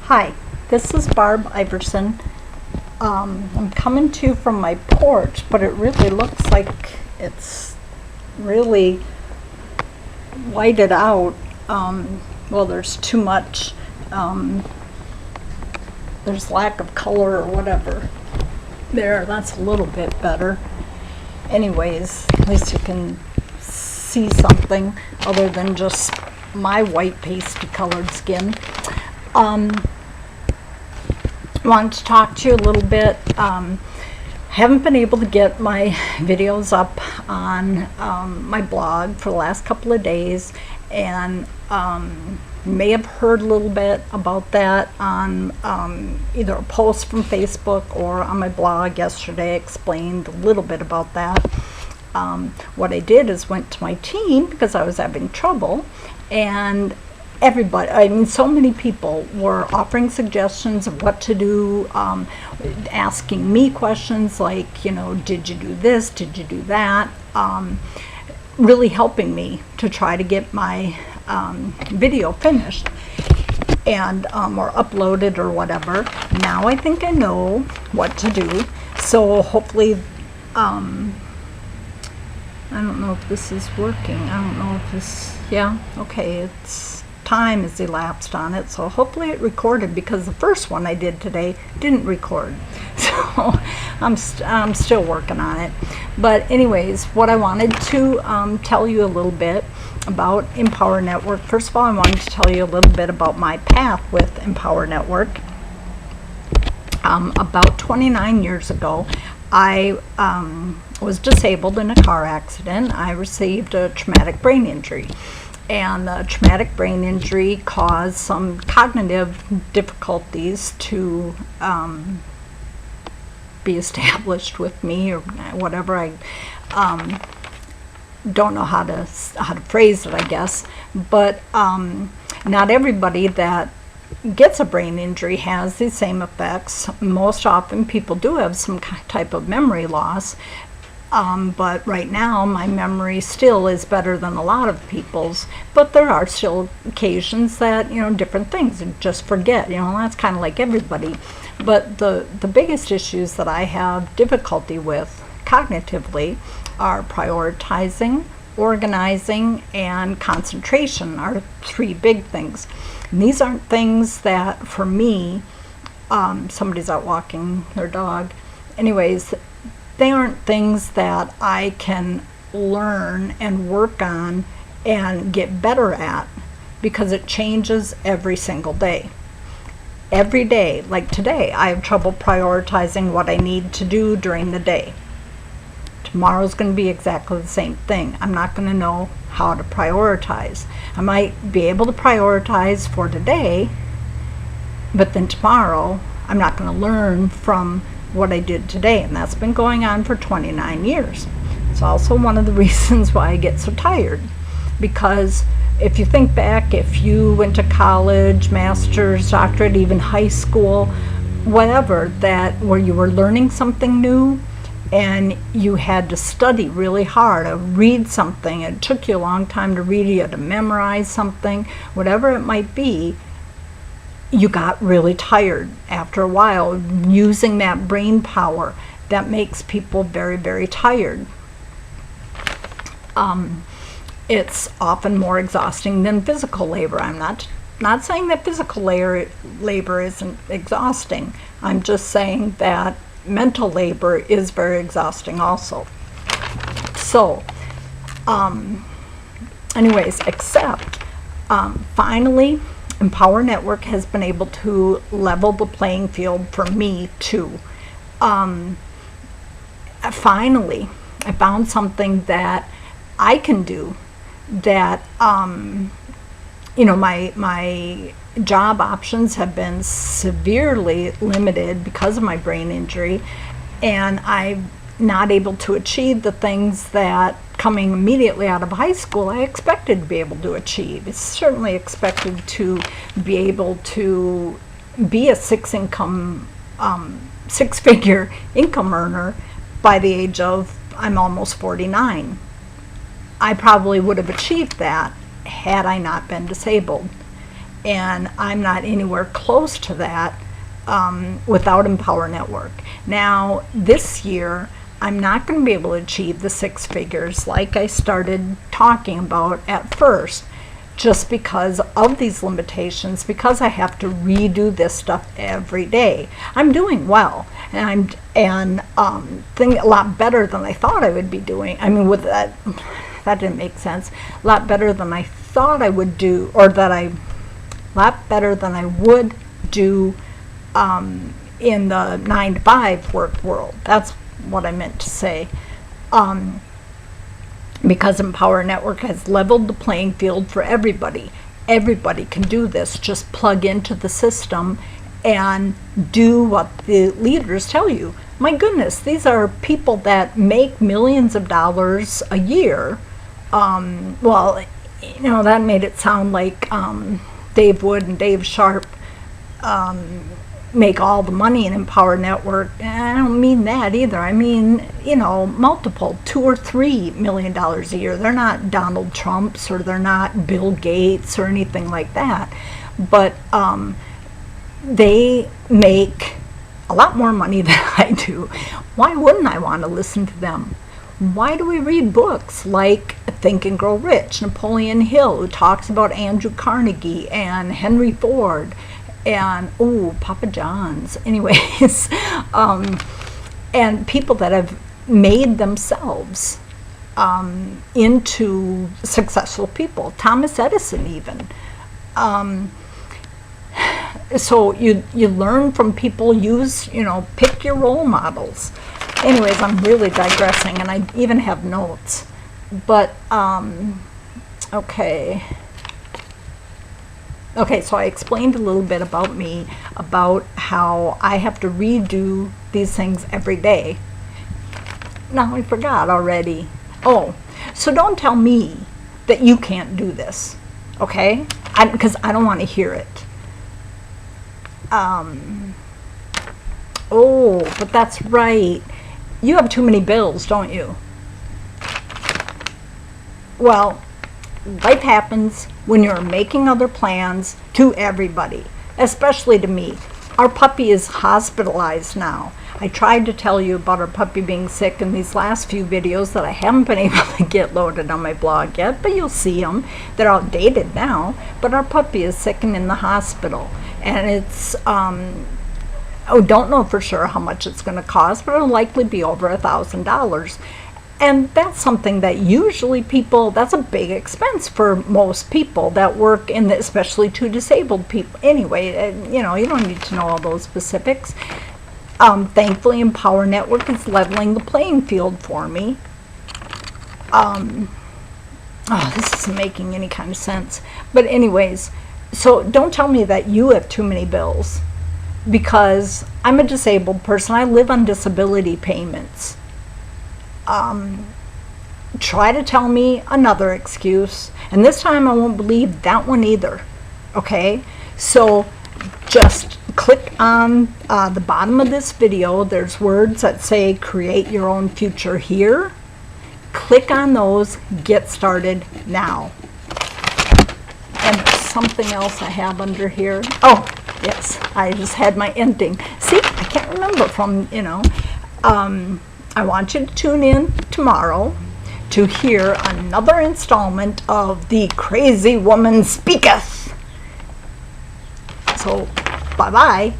Hi, this is Barb Iversen. I'm coming to you from my porch, but it really looks like it's really whited out. Well, there's too much, there's lack of color or whatever. There, that's a little bit better. Anyways, at least you can see something other than just my white pasty colored skin. Want to talk to you a little bit. Haven't been able to get my videos up on my blog for the last couple of days, and may have heard a little bit about that on either a post from Facebook or on my blog yesterday. I explained a little bit about that. What I did is went to my team because I was having trouble, and everybody, I mean, so many people were offering suggestions of what to do, asking me questions like, you know, did you do this, did you do that, really helping me to try to get my video finished and or uploaded or whatever. Now I think I know what to do, so hopefully, I don't know if this is working. I don't know if this, yeah, okay, it's time has elapsed on it, so hopefully it recorded, because the first one I did today didn't record. So I'm still working on it. But anyways, what I wanted to tell you a little bit about Empower Network. First of all, I wanted to tell you a little bit about my path with Empower Network. About 29 years ago, I was disabled in a car accident. I received a traumatic brain injury, and the traumatic brain injury caused some cognitive difficulties to be established with me, or whatever. I don't know how to phrase it, I guess, but not everybody that gets a brain injury has the same effects. Most often people do have some type of memory loss, but right now my memory still is better than a lot of people's, but there are still occasions that, you know, different things you just forget, you know, that's kind of like everybody. But the biggest issues that I have difficulty with cognitively are prioritizing, organizing, and concentration are three big things. And these aren't things that, for me, somebody's out walking their dog. Anyways, they aren't things that I can learn and work on and get better at, because it changes every single day. Every day, like today, I have trouble prioritizing what I need to do during the day. Tomorrow's going to be exactly the same thing. I'm not going to know how to prioritize. I might be able to prioritize for today, but then tomorrow I'm not going to learn from what I did today, and that's been going on for 29 years. It's also one of the reasons why I get so tired, because if you think back, if you went to college, master's, doctorate, even high school, whatever, that where you were learning something new and you had to study really hard or read something, it took you a long time to read, you had to memorize something, whatever it might be, you got really tired after a while using that brain power. That makes people very, very tired. It's often more exhausting than physical labor. I'm not saying that physical labor isn't exhausting. I'm just saying that mental labor is very exhausting also. So, anyways, except finally, Empower Network has been able to level the playing field for me too. Finally, I found something that I can do that, you know, my job options have been severely limited because of my brain injury, and I'm not able to achieve the things that, coming immediately out of high school, I expected to be able to achieve. It's certainly expected to be able to be a six-figure income earner by the age of, I'm almost 49. I probably would have achieved that had I not been disabled. and I'm not anywhere close to that without Empower Network. Now, this year, I'm not going to be able to achieve the 6 figures like I started talking about at first, just because of these limitations, because I have to redo this stuff every day. I'm doing well, and thing a lot better than I thought I would be doing. I mean, with that didn't make sense. A lot better than I thought I would do, or lot better than I would do in the 9-to-5 work world. That's what I meant to say. Because Empower Network has leveled the playing field for everybody. Everybody can do this. Just plug into the system and do what the leaders tell you. My goodness, these are people that make millions of dollars a year. Well, you know, that made it sound like Dave Wood and Dave Sharp make all the money in Empower Network. And I don't mean that either. I mean, you know, multiple, $2 or $3 million a year. They're not Donald Trumps, or they're not Bill Gates or anything like that. But they make a lot more money than I do. Why wouldn't I want to listen to them? Why do we read books like Think and Grow Rich, Napoleon Hill, who talks about Andrew Carnegie and Henry Ford, and Papa John's, anyways, and people that have made themselves into successful people, Thomas Edison even. So you learn from people, pick your role models. Anyways, I'm really digressing, and I even have notes. But, okay. Okay, so I explained a little bit about me, about how I have to redo these things every day. Now I forgot already. Oh, so don't tell me that you can't do this, okay? Because I don't want to hear it. Oh, but that's right. You have too many bills, don't you? Well, life happens when you're making other plans to everybody, especially to me. Our puppy is hospitalized now. I tried to tell you about our puppy being sick in these last few videos that I haven't been able to get loaded on my blog yet, but you'll see them. They're outdated now, but our puppy is sick and in the hospital. And it's, don't know for sure how much it's going to cost, but it'll likely be over $1,000. And that's something that usually that's a big expense for most people that work in especially to disabled people. Anyway, you don't need to know all those specifics. Thankfully, Empower Network is leveling the playing field for me. This isn't making any kind of sense. But anyways, so don't tell me that you have too many bills, because I'm a disabled person. I live on disability payments. Try to tell me another excuse, and this time I won't believe that one either. Okay, so just click on the bottom of this video. There's words that say create your own future here. Click on those, get started now. And there's something else I have under here. Oh yes, I just had my ending. See, I can't remember from, I want you to tune in tomorrow to hear another installment of The Crazy Woman Speaketh. So, bye-bye.